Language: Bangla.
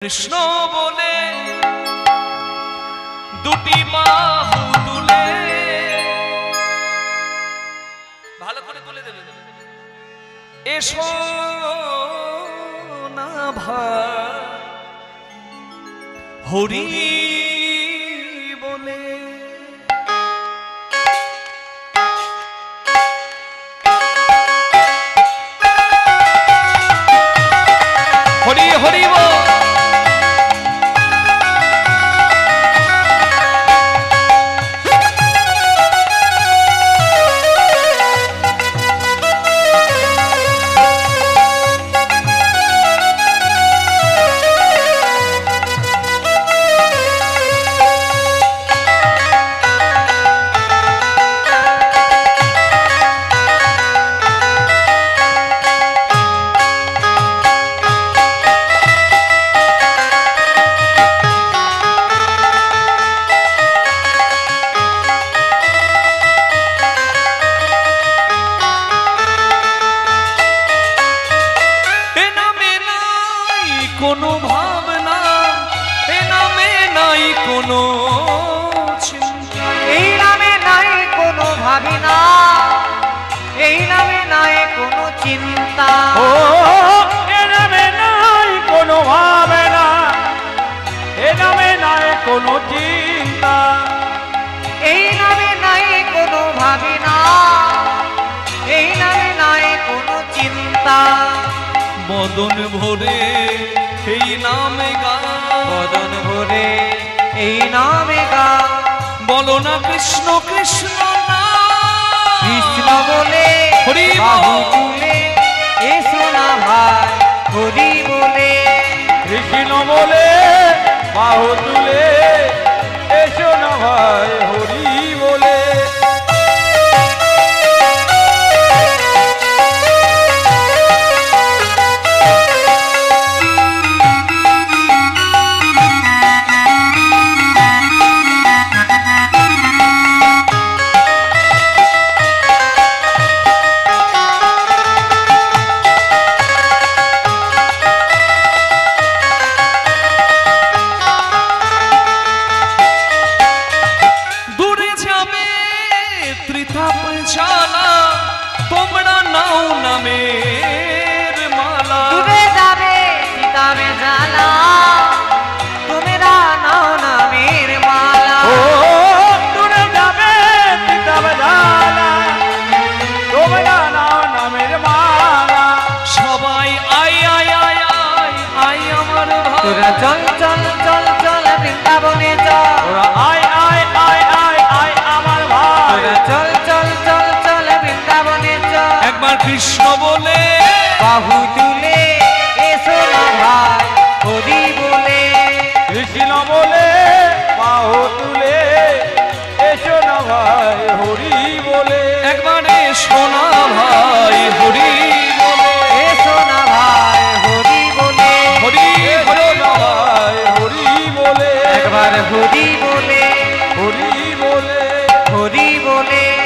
কৃষ্ণ বলে দুটি বাহু তুলে ভালো করে তুলে দেবে। এসো না ভাই হরি বলে, হরি হরি বল। কোনো ভাবনা এ নামে নাই কোনো চিন্তা, এই নামে নাই কোনো ভাবনা, এই নামে নাই কোনো চিন্তা। ও এ নামে নাই কোনো ভাবনা, এ নামে নাই কোনো চিন্তা, এই নামে নাই কোনো ভাবনা, এই নামে নাই কোনো চিন্তা। বদন ভরে এই নামে গা, বদন ভরে এই নামে গা, বলো না কৃষ্ণ কৃষ্ণ না, কৃষ্ণ বলে হরি বাহু বল। তুলে এসো না ভাই হরি বলে, কৃষ্ণ বলে বাহু তুলে এসো না ভাই হরি বলে। তোমরা নাও নামের মালা, ডুবে যাবে সীতাবে জ্বালা, তোমরা নাও নামের মালা। ও দূরে যাবে পিতাবে জ্বালা, তোমরা নাও নামের মালা। সবাই I I I I I আমার ভাই, তোরা চল চল চল চল বৃন্দাবনে চল, ওরা আয় আয় আয় আয় আয় আমার ভাই। তোরা চল চল চল চল বৃন্দাবনে চল, একবার কৃষ্ণ বলে বাহু